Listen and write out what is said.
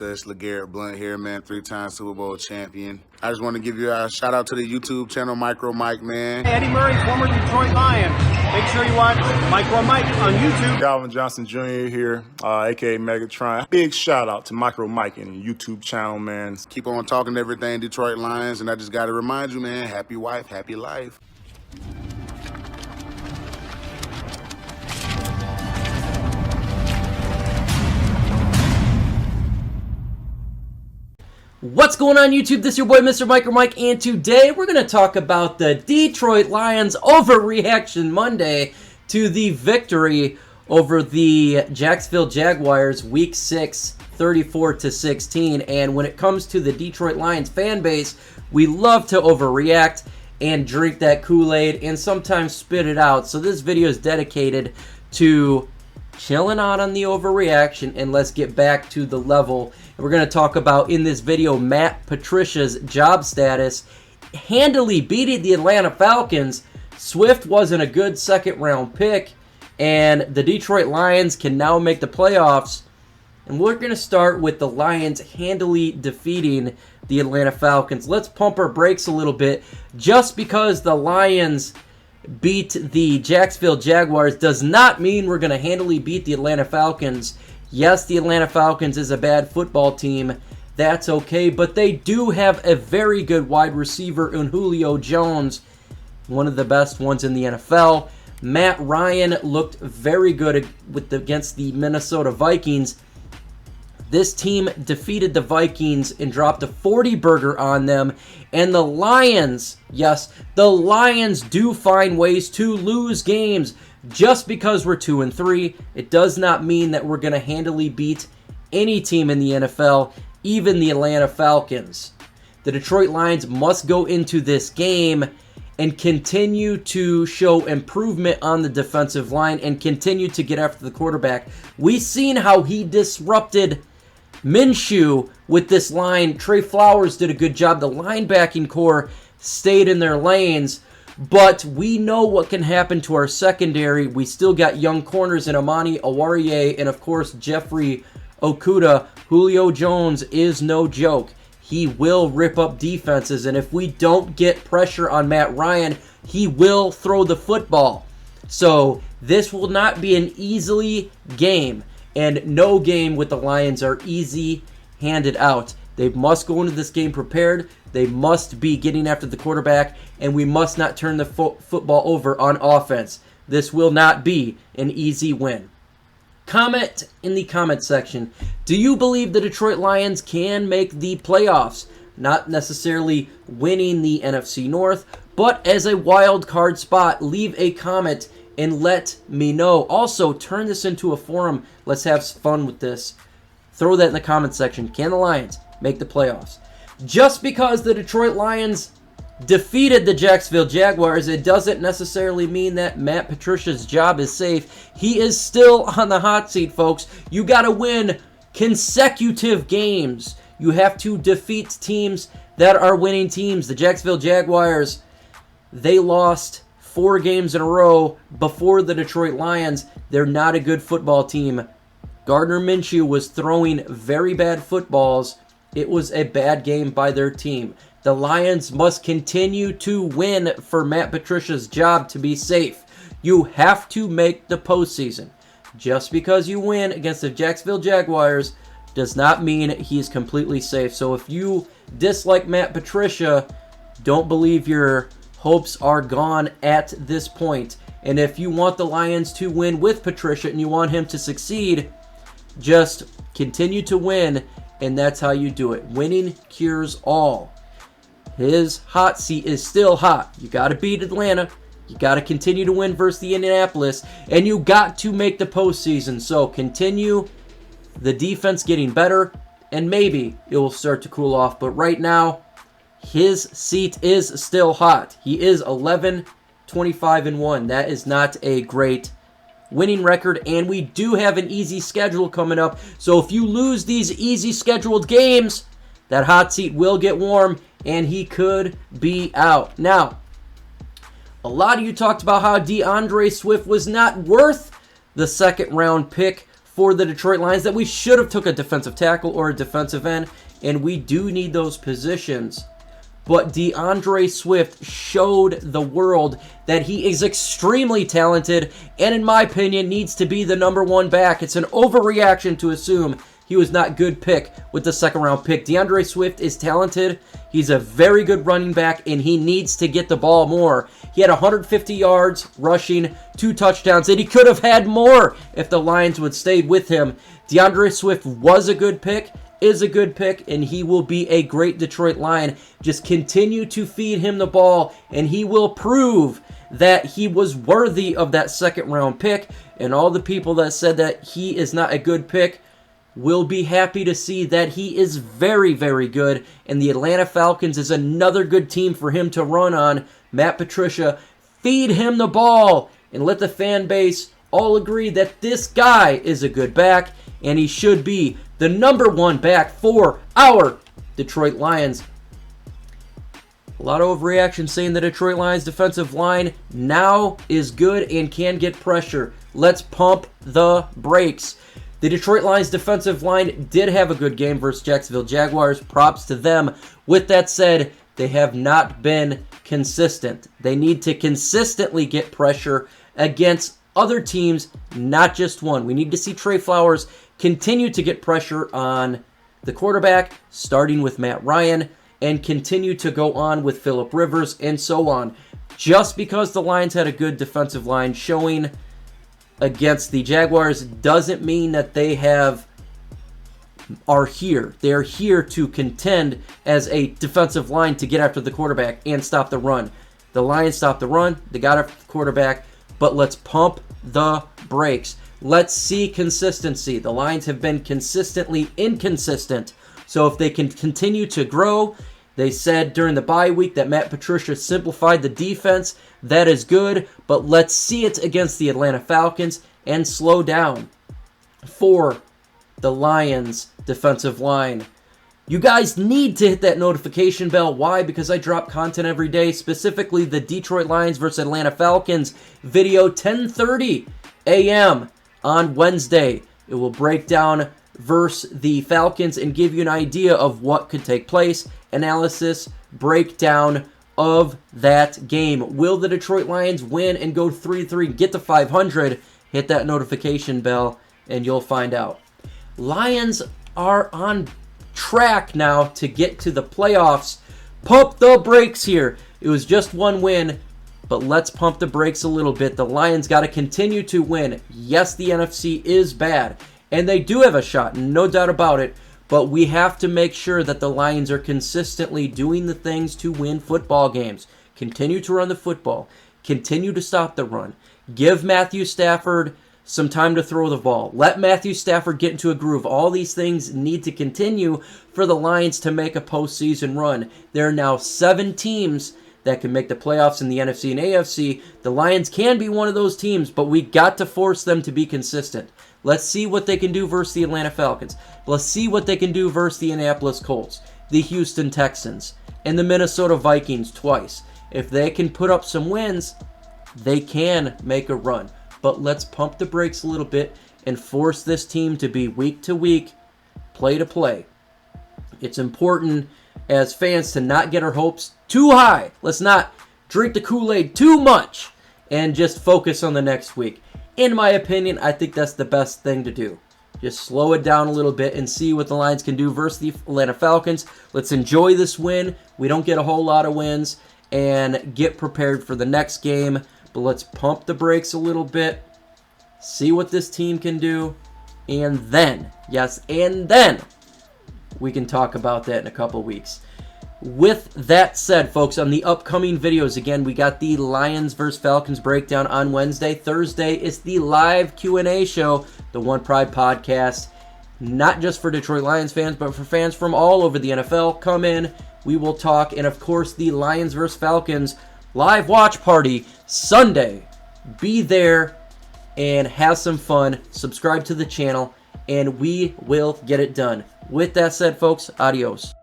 It's LeGarrette Blunt here, man, 3-time Super Bowl champion. I just want to give you a shout out to the YouTube channel, Micro Mike, man. Eddie Murray, former Detroit Lion. Make sure you watch Micro Mike on YouTube. Calvin Johnson Jr. here, aka Megatron. Big shout out to Micro Mike and the YouTube channel, man. Keep on talking everything Detroit Lions, and I just got to remind you, man, happy wife, happy life. What's going on YouTube? This is your boy Mr. Micro Mike, and today we're going to talk about the Detroit Lions overreaction Monday to the victory over the Jacksonville Jaguars Week 6, 34-16. And when it comes to the Detroit Lions fan base, we love to overreact and drink that Kool-Aid and sometimes spit it out. So this video is dedicated to chilling out on the overreaction, and let's get back to the level. And we're going to talk about in this video Matt Patricia's job status, handily beating the Atlanta Falcons. Swift wasn't a good second round pick, and the Detroit Lions can now make the playoffs. And we're going to start with the Lions handily defeating the Atlanta Falcons. Let's pump our brakes a little bit. Just because the Lions beat the Jacksonville Jaguars does not mean we're going to handily beat the Atlanta Falcons. Yes, the Atlanta Falcons is a bad football team. That's okay, but they do have a very good wide receiver in Julio Jones, one of the best ones in the NFL. Matt Ryan looked very good against the Minnesota Vikings. This team defeated the Vikings and dropped a 40-burger on them. And the Lions, yes, the Lions do find ways to lose games. Just because we're 2-3, it does not mean that we're going to handily beat any team in the NFL, even the Atlanta Falcons. The Detroit Lions must go into this game and continue to show improvement on the defensive line and continue to get after the quarterback. We've seen how he disrupted Minshew with this line. Trey Flowers did a good job. The linebacking core stayed in their lanes, but we know what can happen to our secondary. We still got young corners in Amani Oruwariye and, of course, Jeffrey Okudah. Julio Jones is no joke. He will rip up defenses, and if we don't get pressure on Matt Ryan, he will throw the football. So this will not be an easy game. And no game with the Lions are easy handed out. They must go into this game prepared. They must be getting after the quarterback, and we must not turn the football over on offense. This will not be an easy win. Comment in the comment section. Do you believe the Detroit Lions can make the playoffs? Not necessarily winning the NFC North, but as a wild card spot. Leave a comment and let me know. Also, turn this into a forum. Let's have fun with this. Throw that in the comment section. Can the Lions make the playoffs? Just because the Detroit Lions defeated the Jacksonville Jaguars, it doesn't necessarily mean that Matt Patricia's job is safe. He is still on the hot seat, folks. You got to win consecutive games. You have to defeat teams that are winning teams. The Jacksonville Jaguars, they lost 4 games in a row before the Detroit Lions. They're not a good football team. Gardner Minshew was throwing very bad footballs. It was a bad game by their team. The Lions must continue to win for Matt Patricia's job to be safe. You have to make the postseason. Just because you win against the Jacksonville Jaguars does not mean he's completely safe. So if you dislike Matt Patricia, don't believe your hopes are gone at this point. And if you want the Lions to win with Patricia and you want him to succeed, just continue to win, and that's how you do it. Winning cures all. His hot seat is still hot. You got to beat Atlanta. You got to continue to win versus the Indianapolis, and you got to make the postseason. So continue the defense getting better, and maybe it will start to cool off. But right now, his seat is still hot. He is 11-25-1. That is not a great winning record, and we do have an easy schedule coming up. So if you lose these easy scheduled games, that hot seat will get warm, and he could be out. Now, a lot of you talked about how Deandre Swift was not worth the second round pick for the Detroit Lions that we should have took a defensive tackle or a defensive end, and we do need those positions. But Deandre Swift showed the world that he is extremely talented and, in my opinion, needs to be the #1 back. It's an overreaction to assume he was not good pick with the second-round pick. Deandre Swift is talented. He's a very good running back, and he needs to get the ball more. He had 150 yards rushing, 2 touchdowns, and he could have had more if the Lions would stay with him. Deandre Swift was a good pick, is a good pick, and he will be a great Detroit Lion. Just continue to feed him the ball, and he will prove that he was worthy of that second-round pick. And all the people that said that he is not a good pick will be happy to see that he is very, very good. And the Atlanta Falcons is another good team for him to run on. Matt Patricia, feed him the ball and let the fan base all agree that this guy is a good back, and he should be the #1 back for our Detroit Lions. A lot of overreaction saying the Detroit Lions defensive line now is good and can get pressure. Let's pump the brakes. The Detroit Lions defensive line did have a good game versus Jacksonville Jaguars. Props to them. With that said, they have not been consistent. They need to consistently get pressure against other teams, not just one. We need to see Trey Flowers continue to get pressure on the quarterback, starting with Matt Ryan, and continue to go on with Phillip Rivers and so on. Just because the Lions had a good defensive line showing against the Jaguars doesn't mean that they are here. They're here to contend as a defensive line to get after the quarterback and stop the run. The Lions stopped the run. They got after the quarterback, but let's pump the brakes. Let's see consistency. The Lions have been consistently inconsistent. So if they can continue to grow, they said during the bye week that Matt Patricia simplified the defense. That is good, but let's see it against the Atlanta Falcons and slow down for the Lions defensive line. You guys need to hit that notification bell. Why? Because I drop content every day, specifically the Detroit Lions versus Atlanta Falcons video, 10:30 a.m. on Wednesday. It will break down versus the Falcons and give you an idea of what could take place, analysis, breakdown of that game. Will the Detroit Lions win and go 3-3, get to 500? Hit that notification bell and you'll find out. Lions are on track now to get to the playoffs. Pump the brakes here. It was just one win, but let's pump the brakes a little bit. The Lions got to continue to win. Yes, the NFC is bad, and they do have a shot, no doubt about it, but we have to make sure that the Lions are consistently doing the things to win football games. Continue to run the football. Continue to stop the run. Give Matthew Stafford some time to throw the ball. Let Matthew Stafford get into a groove. All these things need to continue for the Lions to make a postseason run. There are now 7 teams that can make the playoffs in the NFC and AFC. The Lions can be one of those teams, but we got to force them to be consistent. Let's see what they can do versus the Atlanta Falcons. Let's see what they can do versus the Indianapolis Colts, the Houston Texans, and the Minnesota Vikings twice. If they can put up some wins, they can make a run. But let's pump the brakes a little bit and force this team to be week to week, play to play. It's important as fans to not get our hopes too high. Let's not drink the Kool-Aid too much and just focus on the next week. In my opinion, I think that's the best thing to do. Just slow it down a little bit and see what the Lions can do versus the Atlanta Falcons. Let's enjoy this win. We don't get a whole lot of wins, and get prepared for the next game. But let's pump the brakes a little bit, see what this team can do, and then, yes, and then we can talk about that in a couple weeks. With that said, folks, on the upcoming videos, again, we got the Lions versus Falcons breakdown on Wednesday. Thursday is the live Q&A show, the One Pride podcast, not just for Detroit Lions fans, but for fans from all over the NFL. Come in, we will talk, and of course, the Lions versus Falcons live watch party Sunday. Be there and have some fun. Subscribe to the channel, and we will get it done. With that said, folks, adios.